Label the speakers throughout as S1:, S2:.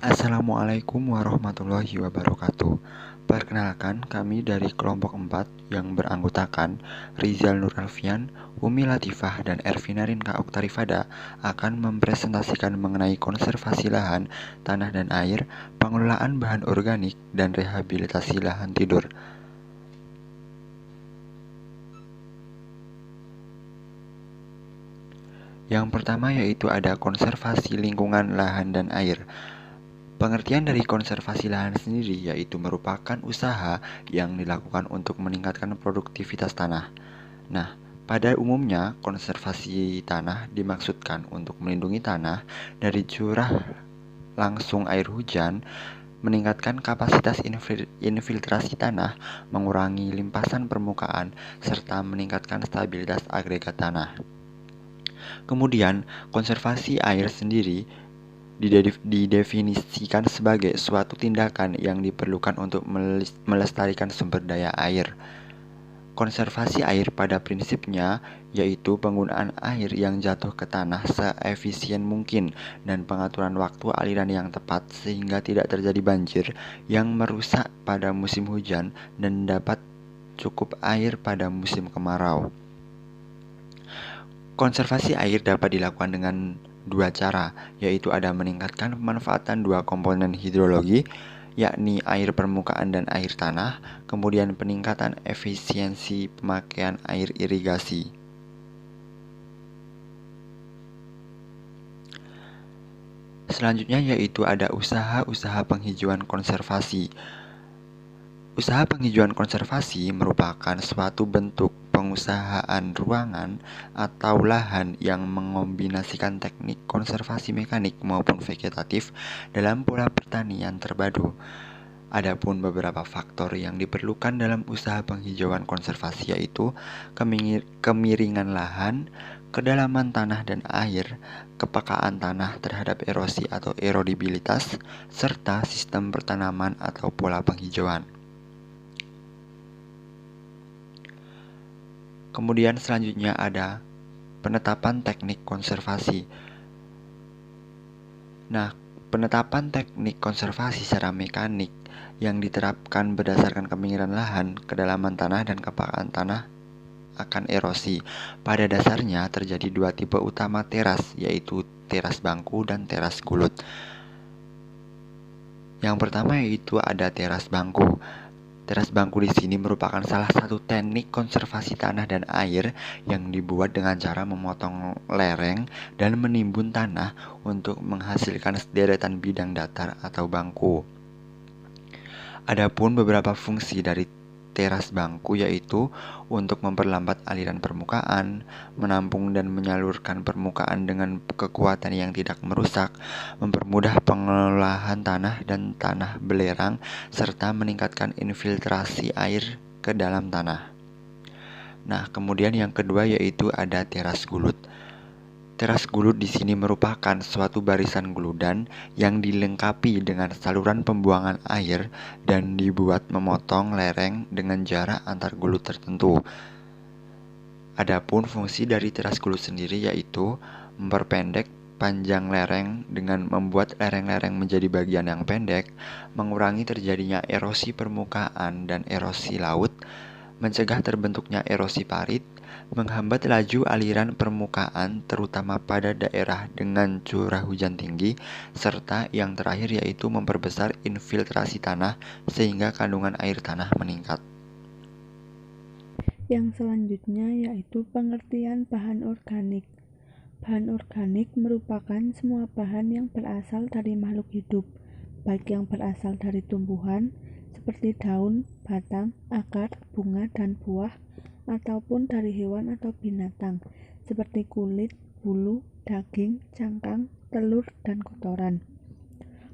S1: Assalamualaikum warahmatullahi wabarakatuh. Perkenalkan, kami dari kelompok 4 yang beranggotakan Rizal Nur Alfian, Umi Latifah, dan Ervina Rinka Oktarifada akan mempresentasikan mengenai konservasi lahan, tanah dan air, pengelolaan bahan organik, dan rehabilitasi lahan tidur. Yang pertama yaitu ada konservasi lingkungan lahan dan air. Pengertian dari konservasi lahan sendiri yaitu merupakan usaha yang dilakukan untuk meningkatkan produktivitas tanah. Nah, pada umumnya konservasi tanah dimaksudkan untuk melindungi tanah dari curah langsung air hujan, meningkatkan kapasitas infiltrasi tanah, mengurangi limpasan permukaan, serta meningkatkan stabilitas agregat tanah. Kemudian, konservasi air sendiri didefinisikan sebagai suatu tindakan yang diperlukan untuk melestarikan sumber daya air. Konservasi air pada prinsipnya yaitu penggunaan air yang jatuh ke tanah seefisien mungkin dan pengaturan waktu aliran yang tepat sehingga tidak terjadi banjir yang merusak pada musim hujan dan dapat cukup air pada musim kemarau. Konservasi air dapat dilakukan dengan dua cara, yaitu ada meningkatkan pemanfaatan dua komponen hidrologi, yakni air permukaan dan air tanah, kemudian peningkatan efisiensi pemakaian air irigasi. Selanjutnya yaitu ada usaha-usaha penghijauan konservasi. Usaha penghijauan konservasi merupakan suatu bentuk pengusahaan ruangan atau lahan yang mengombinasikan teknik konservasi mekanik maupun vegetatif dalam pola pertanian terpadu. Adapun beberapa faktor yang diperlukan dalam usaha penghijauan konservasi yaitu kemiringan lahan, kedalaman tanah dan air, kepekaan tanah terhadap erosi atau erodibilitas, serta sistem pertanaman atau pola penghijauan. Kemudian selanjutnya ada penetapan teknik konservasi. Nah, penetapan teknik konservasi secara mekanik yang diterapkan berdasarkan kemiringan lahan, kedalaman tanah, dan kepekaan tanah akan erosi. Pada dasarnya terjadi dua tipe utama teras, yaitu teras bangku dan teras gulut. Yang pertama yaitu ada teras bangku. Teras bangku di sini merupakan salah satu teknik konservasi tanah dan air yang dibuat dengan cara memotong lereng dan menimbun tanah untuk menghasilkan sederetan bidang datar atau bangku. Adapun beberapa fungsi dari teras bangku yaitu untuk memperlambat aliran permukaan, menampung dan menyalurkan permukaan dengan kekuatan yang tidak merusak, mempermudah pengelolaan tanah dan tanah belerang, serta meningkatkan infiltrasi air ke dalam tanah. Nah, kemudian yang kedua yaitu ada teras gulut. Teras gulut di sini merupakan suatu barisan guludan yang dilengkapi dengan saluran pembuangan air dan dibuat memotong lereng dengan jarak antar gulut tertentu. Adapun fungsi dari teras gulut sendiri yaitu memperpendek panjang lereng dengan membuat lereng-lereng menjadi bagian yang pendek, mengurangi terjadinya erosi permukaan dan erosi laut, mencegah terbentuknya erosi parit, menghambat laju aliran permukaan terutama pada daerah dengan curah hujan tinggi, serta yang terakhir yaitu memperbesar infiltrasi tanah sehingga kandungan air tanah meningkat.
S2: Yang selanjutnya yaitu pengertian bahan organik. Bahan organik merupakan semua bahan yang berasal dari makhluk hidup, baik yang berasal dari tumbuhan seperti daun, batang, akar, bunga, dan buah, ataupun dari hewan atau binatang seperti kulit, bulu, daging, cangkang, telur, dan kotoran.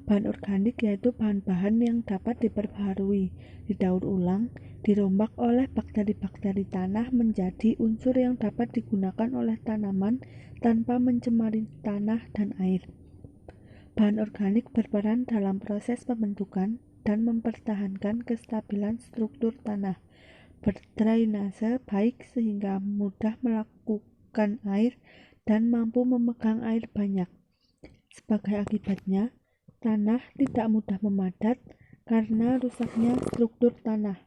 S2: Bahan organik yaitu bahan-bahan yang dapat diperbaharui, didaur ulang, dirombak oleh bakteri-bakteri tanah menjadi unsur yang dapat digunakan oleh tanaman tanpa mencemari tanah dan air. Bahan organik berperan dalam proses pembentukan dan mempertahankan kestabilan struktur tanah, berdrainase baik sehingga mudah melakukan air dan mampu memegang air banyak. Sebagai akibatnya, Tanah tidak mudah memadat karena rusaknya struktur tanah.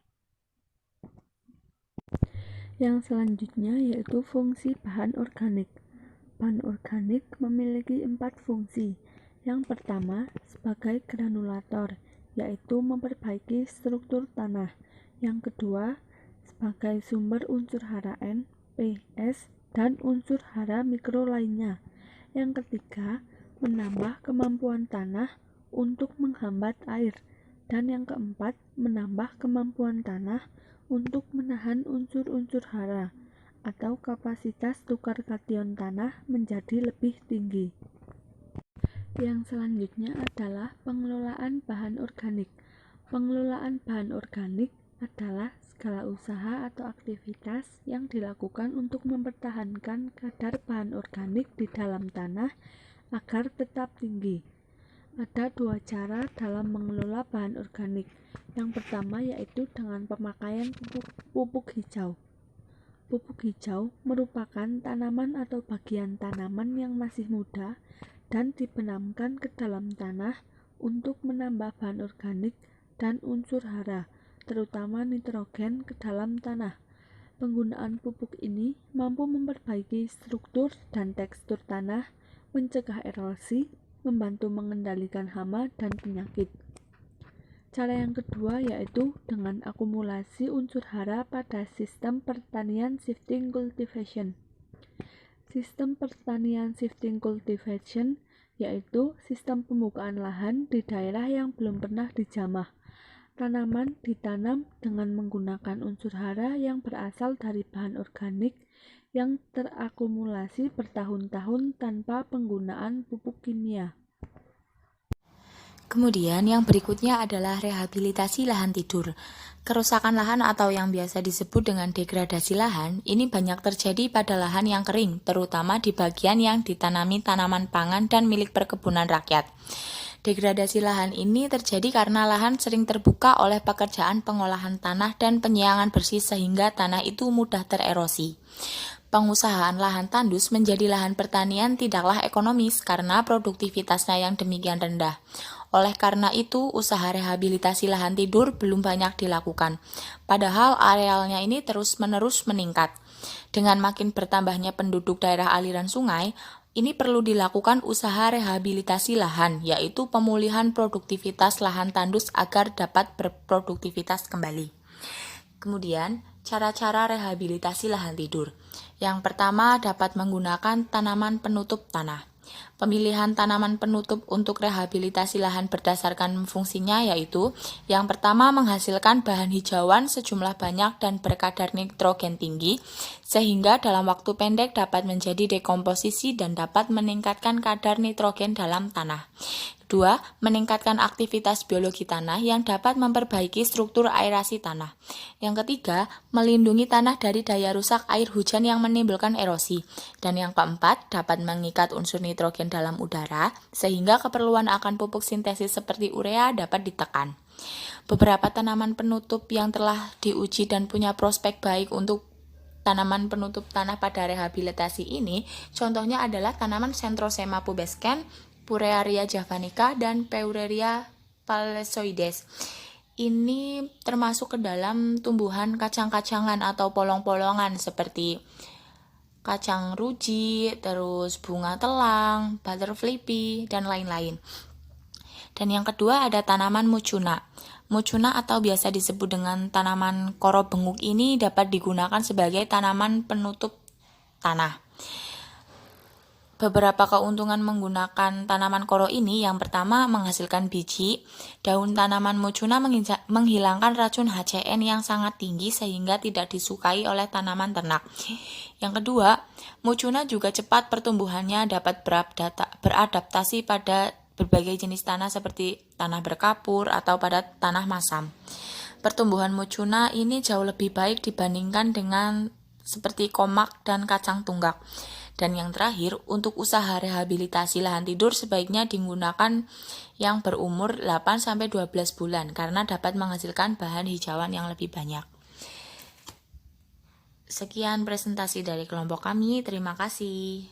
S2: Yang selanjutnya yaitu fungsi bahan organik. Bahan organik memiliki 4 fungsi. Yang pertama, sebagai granulator, yaitu memperbaiki struktur tanah. Yang kedua, sebagai sumber unsur hara N, P, S, dan unsur hara mikro lainnya. Yang ketiga, menambah kemampuan tanah untuk menghambat air. Dan yang keempat, menambah kemampuan tanah untuk menahan unsur-unsur hara atau kapasitas tukar kation tanah menjadi lebih tinggi. Yang selanjutnya adalah pengelolaan bahan organik. Pengelolaan bahan organik adalah segala usaha atau aktivitas yang dilakukan untuk mempertahankan kadar bahan organik di dalam tanah agar tetap tinggi. Ada 2 cara dalam mengelola bahan organik. Yang pertama yaitu dengan pemakaian pupuk hijau. Pupuk hijau merupakan tanaman atau bagian tanaman yang masih muda dan dibenamkan ke dalam tanah untuk menambah bahan organik dan unsur hara, terutama nitrogen ke dalam tanah. Penggunaan pupuk ini mampu memperbaiki struktur dan tekstur tanah, mencegah erosi, membantu mengendalikan hama dan penyakit. Cara yang kedua yaitu dengan akumulasi unsur hara pada sistem pertanian shifting cultivation. Sistem pertanian shifting cultivation yaitu sistem pembukaan lahan di daerah yang belum pernah dijamah. Tanaman ditanam dengan menggunakan unsur hara yang berasal dari bahan organik yang terakumulasi bertahun-tahun tanpa penggunaan pupuk kimia.
S3: Kemudian yang berikutnya adalah rehabilitasi lahan tidur. Kerusakan lahan atau yang biasa disebut dengan degradasi lahan, ini banyak terjadi pada lahan yang kering, terutama di bagian yang ditanami tanaman pangan dan milik perkebunan rakyat. Degradasi lahan ini terjadi karena lahan sering terbuka oleh pekerjaan pengolahan tanah dan penyiangan bersih sehingga tanah itu mudah tererosi. Pengusahaan lahan tandus menjadi lahan pertanian tidaklah ekonomis karena produktivitasnya yang demikian rendah. Oleh karena itu, usaha rehabilitasi lahan tidur belum banyak dilakukan, padahal arealnya ini terus-menerus meningkat. Dengan makin bertambahnya penduduk daerah aliran sungai, ini perlu dilakukan usaha rehabilitasi lahan, yaitu pemulihan produktivitas lahan tandus agar dapat berproduktivitas kembali. Kemudian, cara-cara rehabilitasi lahan tidur. Yang pertama dapat menggunakan tanaman penutup tanah. Pemilihan tanaman penutup untuk rehabilitasi lahan berdasarkan fungsinya yaitu yang pertama menghasilkan bahan hijauan sejumlah banyak dan berkadar nitrogen tinggi sehingga dalam waktu pendek dapat menjadi dekomposisi dan dapat meningkatkan kadar nitrogen dalam tanah. Kedua, meningkatkan aktivitas biologi tanah yang dapat memperbaiki struktur aerasi tanah. Yang ketiga, melindungi tanah dari daya rusak air hujan yang menimbulkan erosi. Dan yang keempat, dapat mengikat unsur nitrogen dalam udara, sehingga keperluan akan pupuk sintesis seperti urea dapat ditekan. Beberapa tanaman penutup yang telah diuji dan punya prospek baik untuk tanaman penutup tanah pada rehabilitasi ini, contohnya adalah tanaman Centrosema pubescens, Purearia javanica, dan Peureria paleoides. Ini termasuk ke dalam tumbuhan kacang-kacangan atau polong-polongan seperti kacang ruji, terus bunga telang, butterfly pea, dan lain-lain. Dan yang kedua ada tanaman mucuna. Mucuna atau biasa disebut dengan tanaman koro benguk ini dapat digunakan sebagai tanaman penutup tanah. Beberapa keuntungan menggunakan tanaman koro ini, yang pertama menghasilkan biji. Daun tanaman mucuna menghilangkan racun HCN yang sangat tinggi sehingga tidak disukai oleh tanaman ternak. Yang kedua, mucuna juga cepat pertumbuhannya, dapat beradaptasi pada berbagai jenis tanah seperti tanah berkapur atau pada tanah masam. Pertumbuhan mucuna ini jauh lebih baik dibandingkan dengan seperti komak dan kacang tunggak. Dan yang terakhir, untuk usaha rehabilitasi lahan tidur sebaiknya digunakan yang berumur 8-12 bulan karena dapat menghasilkan bahan hijauan yang lebih banyak. Sekian presentasi dari kelompok kami, terima kasih.